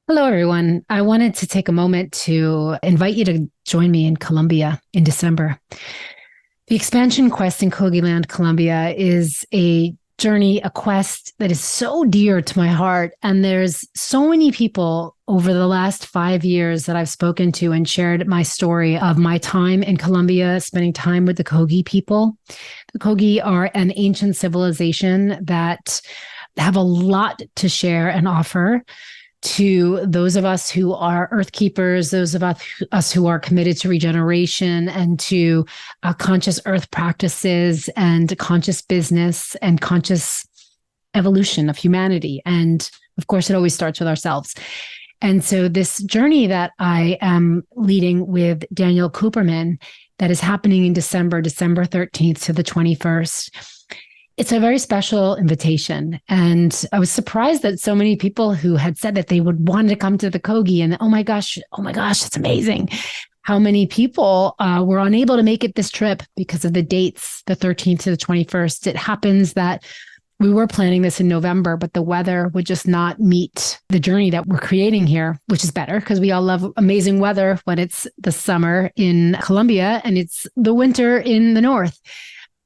Hello, everyone. I wanted to take a moment to invite you to join me in Colombia in December. The expansion quest in Kogi land, Colombia is a journey, a quest that is so dear to my heart. And there's so many people over the last 5 years that I've spoken to and shared my story of my time in Colombia, spending time with the Kogi people. The Kogi are an ancient civilization that have a lot to share and offer to those of us who are earthkeepers, those of us who are committed to regeneration and to conscious earth practices and conscious business and conscious evolution of humanity. And of course, it always starts with ourselves. And so this journey that I am leading with Daniel Cooperman that is happening in December 13th to the 21st, it's a very special invitation. And I was surprised that so many people who had said that they would want to come to the Kogi and oh my gosh, it's amazing. How many people were unable to make it this trip because of the dates, the 13th to the 21st. It happens that we were planning this in November, but the weather would just not meet the journey that we're creating here, which is better because we all love amazing weather when it's the summer in Colombia and it's the winter in the north.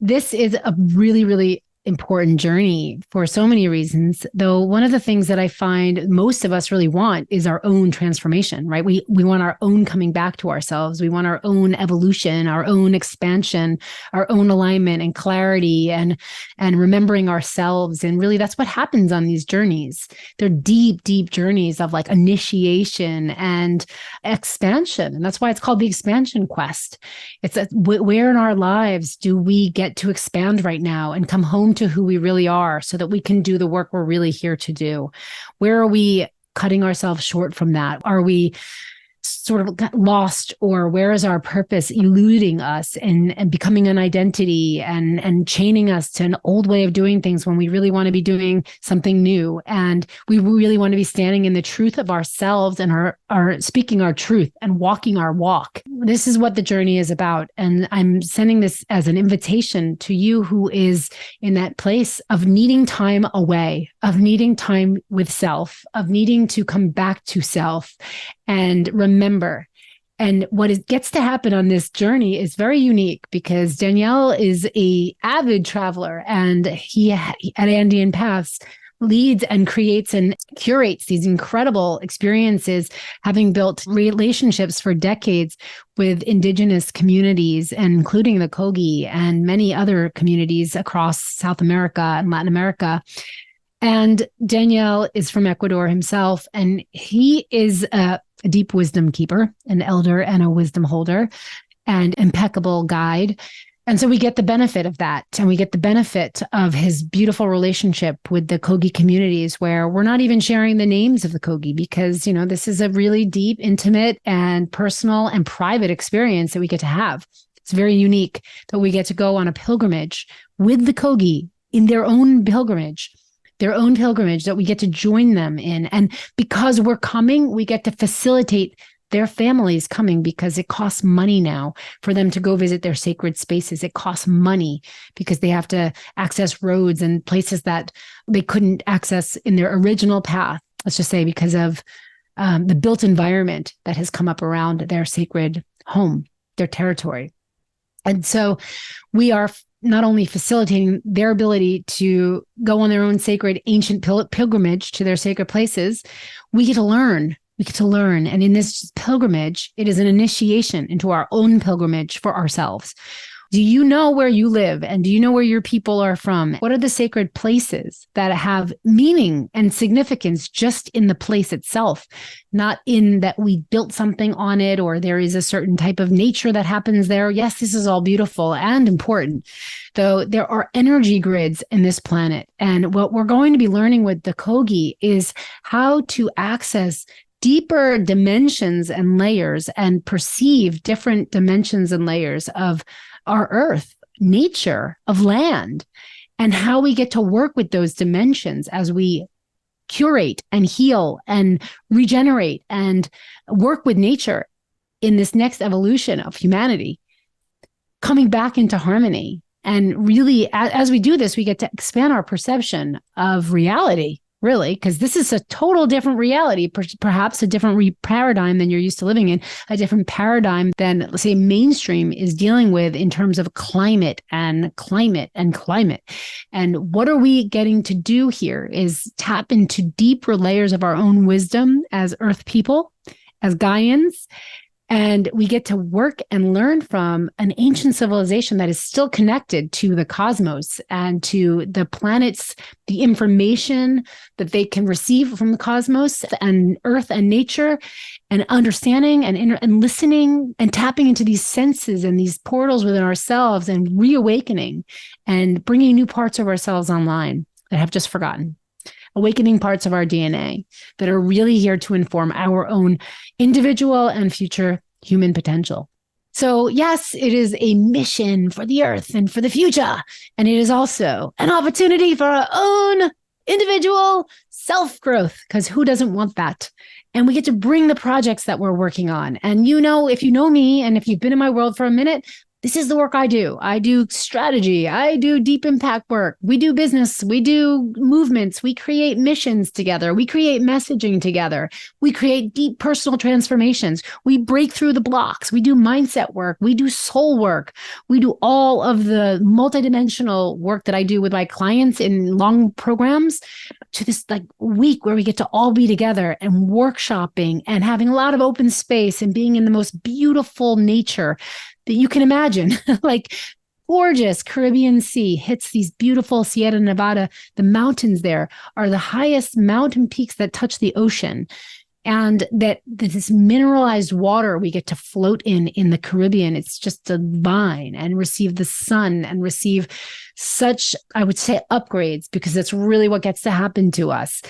This is a really, really important journey for so many reasons, though one of the things that I find most of us really want is our own transformation, right? We want our own coming back to ourselves. We want our own evolution, our own expansion, our own alignment and clarity and remembering ourselves. And really that's what happens on these journeys. They're deep, deep journeys of like initiation and expansion. And that's why it's called the expansion quest. It's where in our lives do we get to expand right now and come home to who we really are so that we can do the work we're really here to do? Where are we cutting ourselves short from that? Are we sort of lost, or where is our purpose eluding us and becoming an identity and chaining us to an old way of doing things when we really want to be doing something new? And we really want to be standing in the truth of ourselves and our speaking our truth and walking our walk. This is what the journey is about. And I'm sending this as an invitation to you who is in that place of needing time away, of needing time with self, of needing to come back to self and remember. And what gets to happen on this journey is very unique because Danielle is a avid traveler and he at Andean Paths leads and creates and curates these incredible experiences, having built relationships for decades with indigenous communities, and including the Kogi and many other communities across South America and Latin America. And Danielle is from Ecuador himself, and he is a deep wisdom keeper, an elder and a wisdom holder, and impeccable guide. And so we get the benefit of that. And we get the benefit of his beautiful relationship with the Kogi communities, where we're not even sharing the names of the Kogi because, this is a really deep, intimate, and personal and private experience that we get to have. It's very unique that we get to go on a pilgrimage with the Kogi in their own pilgrimage that we get to join them in. And because we're coming, we get to facilitate their families coming because it costs money now for them to go visit their sacred spaces. It costs money because they have to access roads and places that they couldn't access in their original path. Let's just say because of the built environment that has come up around their sacred home, their territory. And so we are not only facilitating their ability to go on their own sacred ancient pilgrimage to their sacred places, we get to learn. And in this pilgrimage, it is an initiation into our own pilgrimage for ourselves. Do you know where you live? And do you know where your people are from? What are the sacred places that have meaning and significance just in the place itself? Not in that we built something on it or there is a certain type of nature that happens there. Yes, this is all beautiful and important, though there are energy grids in this planet. And what we're going to be learning with the Kogi is how to access deeper dimensions and layers and perceive different dimensions and layers of our earth, nature, of land, and how we get to work with those dimensions as we curate and heal and regenerate and work with nature in this next evolution of humanity, coming back into harmony. And really, as we do this, we get to expand our perception of reality really, because this is a total different reality, perhaps a different paradigm than you're used to living in, a different paradigm than, let's say, mainstream is dealing with in terms of climate and climate and climate. And what are we getting to do here is tap into deeper layers of our own wisdom as Earth people, as Gaians. And we get to work and learn from an ancient civilization that is still connected to the cosmos and to the planets, the information that they can receive from the cosmos and Earth and nature, and understanding and listening and tapping into these senses and these portals within ourselves and reawakening and bringing new parts of ourselves online that have just forgotten. Awakening parts of our DNA that are really here to inform our own individual and future human potential. So yes, it is a mission for the earth and for the future. And it is also an opportunity for our own individual self-growth, because who doesn't want that? And we get to bring the projects that we're working on. And if you know me, and if you've been in my world for a minute, this is the work I do. I do strategy. I do deep impact work. We do business. We do movements. We create missions together. We create messaging together. We create deep personal transformations. We break through the blocks. We do mindset work. We do soul work. We do all of the multidimensional work that I do with my clients in long programs, to this like week where we get to all be together and workshopping and having a lot of open space and being in the most beautiful nature that you can imagine. Like gorgeous Caribbean Sea hits these beautiful Sierra Nevada. The mountains there are the highest mountain peaks that touch the ocean. And that this mineralized water we get to float in the Caribbean, it's just divine, and receive the sun and receive such, I would say, upgrades, because that's really what gets to happen to us.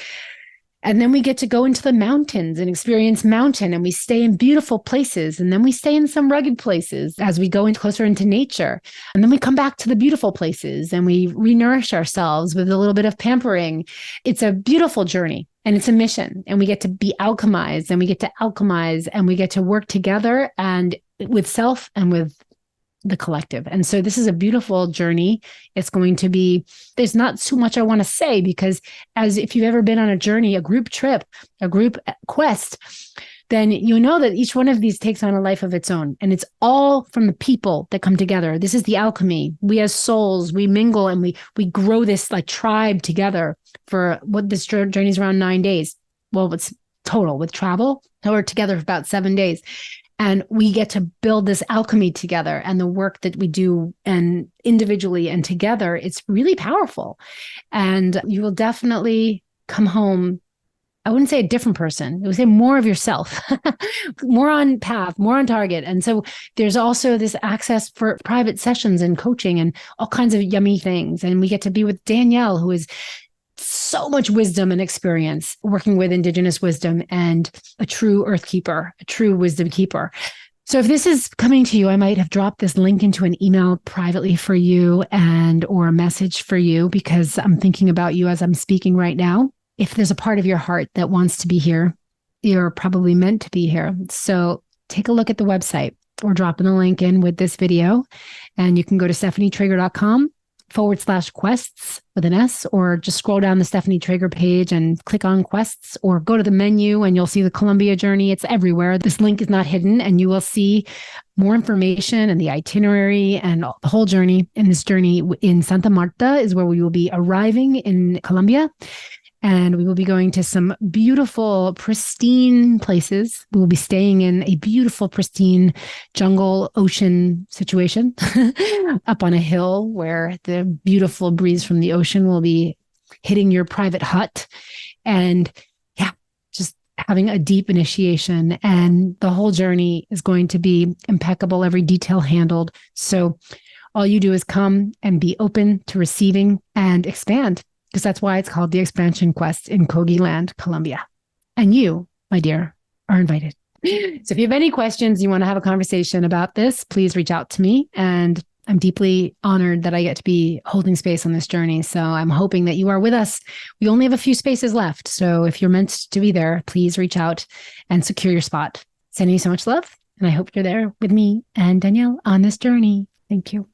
And then we get to go into the mountains and experience mountain, and we stay in beautiful places. And then we stay in some rugged places as we go in closer into nature. And then we come back to the beautiful places and we re-nourish ourselves with a little bit of pampering. It's a beautiful journey and it's a mission, and we get to be alchemized, and we get to alchemize, and we get to work together and with self and with the collective. And so this is a beautiful journey. It's going to be, there's not too much I want to say, because as if you've ever been on a journey, a group trip, a group quest, then you know that each one of these takes on a life of its own. And it's all from the people that come together. This is the alchemy. We as souls, we mingle and we grow this like tribe together for what this journey is around 9 days. Well, it's total with travel. We're together for about 7 days. And we get to build this alchemy together, and the work that we do and individually and together, it's really powerful. And you will definitely come home, I wouldn't say a different person. I would say more of yourself, more on path, more on target. And so there's also this access for private sessions and coaching and all kinds of yummy things. And we get to be with Danielle, who is so much wisdom and experience working with Indigenous wisdom, and a true earth keeper, a true wisdom keeper. So if this is coming to you, I might have dropped this link into an email privately for you or a message for you, because I'm thinking about you as I'm speaking right now. If there's a part of your heart that wants to be here, you're probably meant to be here. So take a look at the website, or dropping the link in with this video, and you can go to stephanietraeger.com/quests with an S, or just scroll down the Stephanie Traeger page and click on quests, or go to the menu and you'll see the Colombia journey. It's everywhere. This link is not hidden, and you will see more information and the itinerary and the whole journey. And this journey in Santa Marta is where we will be arriving in Colombia. And we will be going to some beautiful, pristine places. We will be staying in a beautiful, pristine jungle ocean situation up on a hill where the beautiful breeze from the ocean will be hitting your private hut. And yeah, just having a deep initiation. And the whole journey is going to be impeccable, every detail handled. So all you do is come and be open to receiving and expand. Because that's why it's called the Expansion Quest in Kogi land, Colombia. And you, my dear, are invited. So if you have any questions, you want to have a conversation about this, please reach out to me. And I'm deeply honored that I get to be holding space on this journey. So I'm hoping that you are with us. We only have a few spaces left. So if you're meant to be there, please reach out and secure your spot. Sending you so much love. And I hope you're there with me and Danielle on this journey. Thank you.